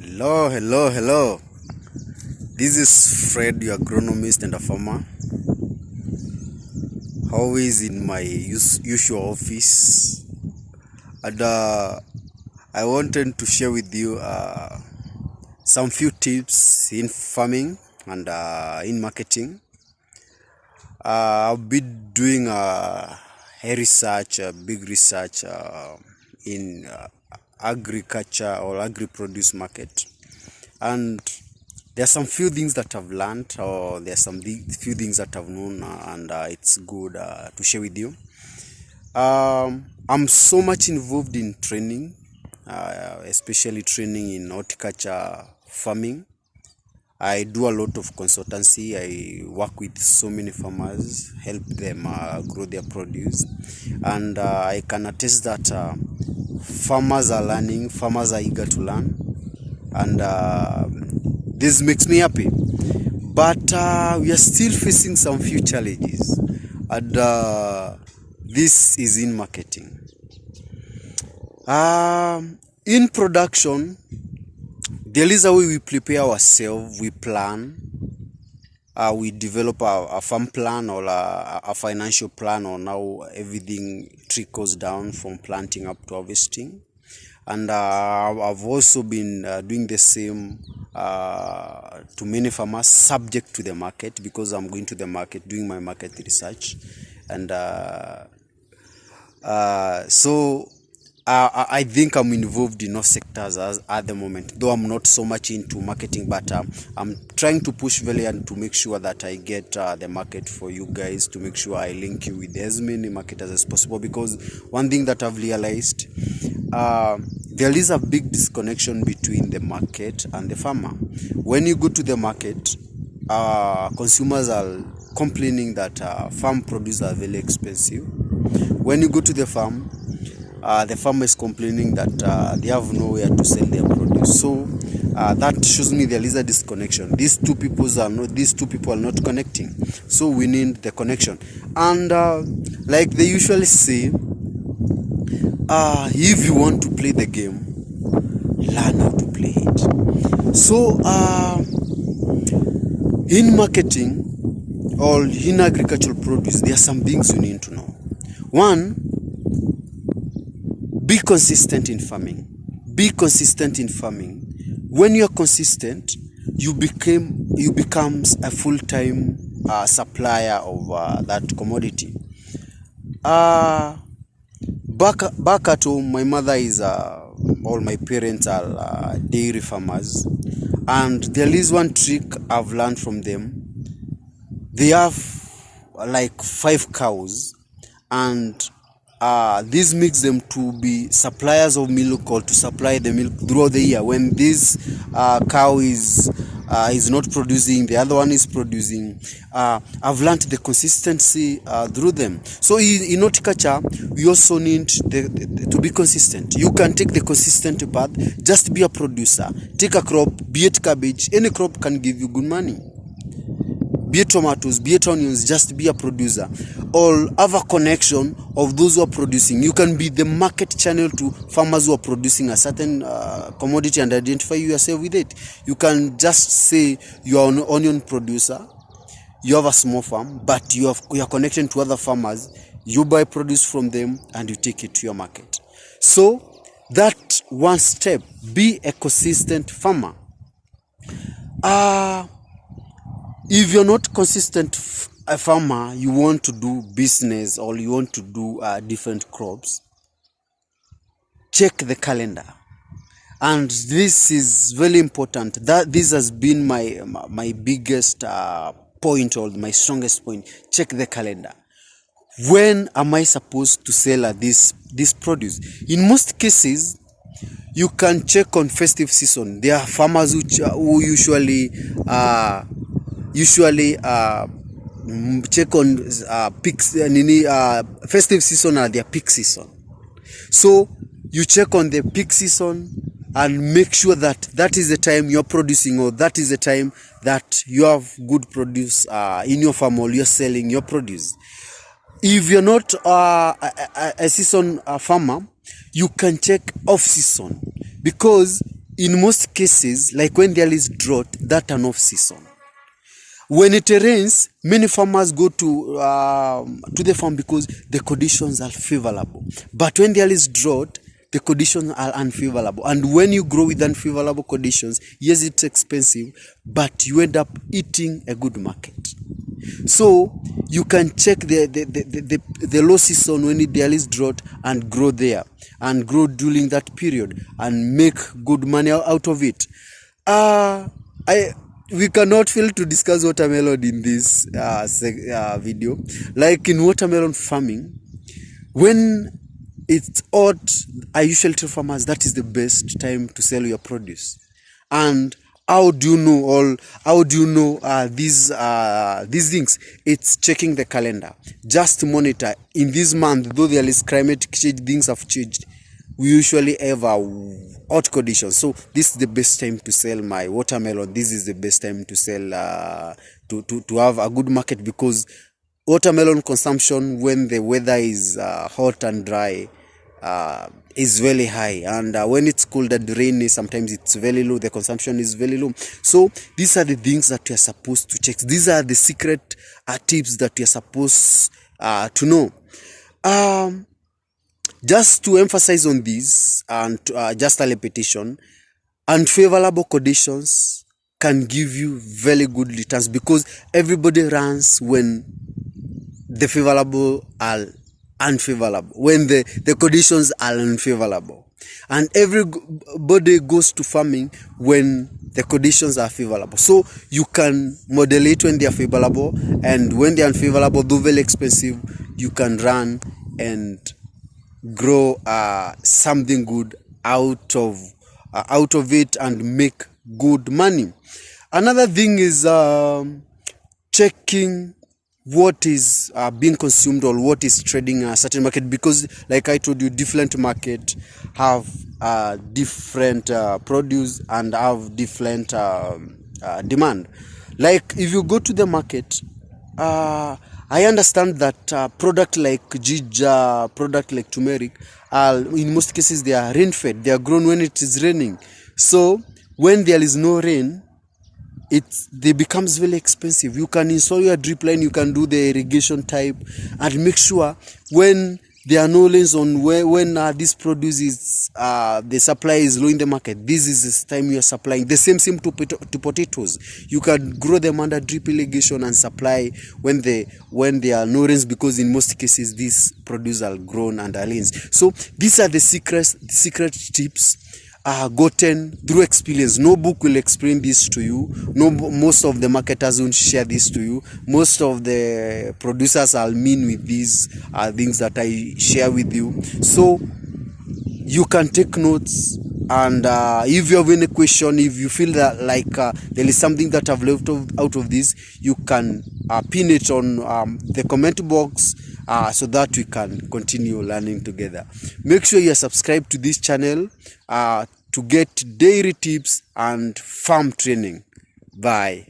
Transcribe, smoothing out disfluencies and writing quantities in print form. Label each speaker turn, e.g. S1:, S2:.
S1: Hello. This is Fred, your agronomist and a farmer. Always in my usual office. And I wanted to share with you some few tips in farming and in marketing. I've been doing a big research in agriculture or agri-produce market, and there are some few things that I've learned, or there are few things that I've known, and it's good to share with you. I'm so much involved in training, especially training in horticulture farming. I do a lot of consultancy. I work with so many farmers, help them grow their produce, and I can attest that farmers are learning, farmers are eager to learn, and this makes me happy. But we are still facing some few challenges, and this is in marketing. In production, there is a way we prepare ourselves, we plan, we develop a farm plan or a financial plan on how everything trickles down from planting up to harvesting. And I've also been doing the same to many farmers, subject to the market, because I'm going to the market, doing my market research. And so I think I'm involved in all sectors at the moment, though I'm not so much into marketing, but I'm trying to push very hard to make sure that I get the market for you guys, to make sure I link you with as many marketers as possible. Because one thing that I've realized, there is a big disconnection between the market and the farmer. When you go to the market, consumers are complaining that farm produce are very expensive. When you go to the farmer is complaining that they have nowhere to sell their produce. So that shows me there is a disconnection. These two people are not connecting. So we need the connection. And like they usually say, if you want to play the game, learn how to play it. So in marketing or in agricultural produce, there are some things you need to know. One, be consistent in farming. Be consistent in farming. When you are consistent, you become a full-time supplier of that commodity. Back at home, my mother is all my parents are dairy farmers, and there is one trick I've learned from them. They have like 5 cows, and this makes them to be suppliers of milk, or to supply the milk throughout the year. When this cow is not producing, the other one is producing. I've learned the consistency through them. So in horticulture, we also need to be consistent. You can take the consistent path, just be a producer. Take a crop, be it cabbage, any crop can give you good money. Be it tomatoes, be it onions, just be a producer. Or have a connection of those who are producing. You can be the market channel to farmers who are producing a certain commodity and identify yourself with it. You can just say you are an onion producer, you have a small farm, but you are connected to other farmers. You buy produce from them and you take it to your market. So that one step, be a consistent farmer. If you're not consistent a farmer, you want to do business or you want to do different crops, check the calendar. And this is very important. This has been my biggest point, or my strongest point. Check the calendar. When am I supposed to sell this produce? In most cases, you can check on festive season. There are farmers who usually check on festive season are their peak season. So you check on the peak season and make sure that is the time you're producing, or that is the time that you have good produce in your farm, or you're selling your produce. If you're not a season farmer, you can check off season, because in most cases, like when there is drought, that an off season. When it rains, many farmers go to the farm because the conditions are favorable. But when there is drought, the conditions are unfavorable. And when you grow with unfavorable conditions, yes, it's expensive, but you end up eating a good market. So you can check the low season when there is drought and grow there and grow during that period and make good money out of it. We cannot fail to discuss watermelon in this video. Like in watermelon farming, when it's hot, I usually tell farmers that is the best time to sell your produce. And how do you know these things? It's checking the calendar. Just monitor in this month, though there is climatic change, things have changed. We usually have a hot conditions, so this is the best time to sell my watermelon. This is the best time to sell to have a good market, because watermelon consumption when the weather is hot and dry is very high, and when it's cold and rainy, sometimes it's very low. The consumption is very low. So these are the things that we are supposed to check. These are the secret tips that we are supposed to know. Just to emphasize on this, and just a repetition, unfavorable conditions can give you very good returns, because everybody runs when the favorable are unfavorable, when the conditions are unfavorable. And everybody goes to farming when the conditions are favorable. So you can modulate when they are favorable, and when they are unfavorable, though very expensive, you can run and grow something good out of it and make good money. Another thing is checking what is being consumed or what is trading a certain market, because like I told you, different market have different produce and have different demand. Like if you go to the market, I understand that product like ginger, product like turmeric, in most cases they are rain fed. They are grown when it is raining. So when there is no rain, they becomes very expensive. You can install your drip line, you can do the irrigation type, and make sure when there are no lanes on when this produce is the supply is low in the market, this is the time you are supplying. The same to potatoes. You can grow them under drip irrigation and supply when there are no rains, because in most cases these produce are grown under rains. So these are the secret tips gotten through experience. No book will explain this to you. Most of the marketers won't share this to you. Most of the producers are mean with these things that I share with you. So you can take notes, and if you have any question, if you feel that like there is something that I've left out of this, you can pin it on the comment box, so that we can continue learning together. Make sure you are subscribed to this channel to get daily tips and farm training. Bye.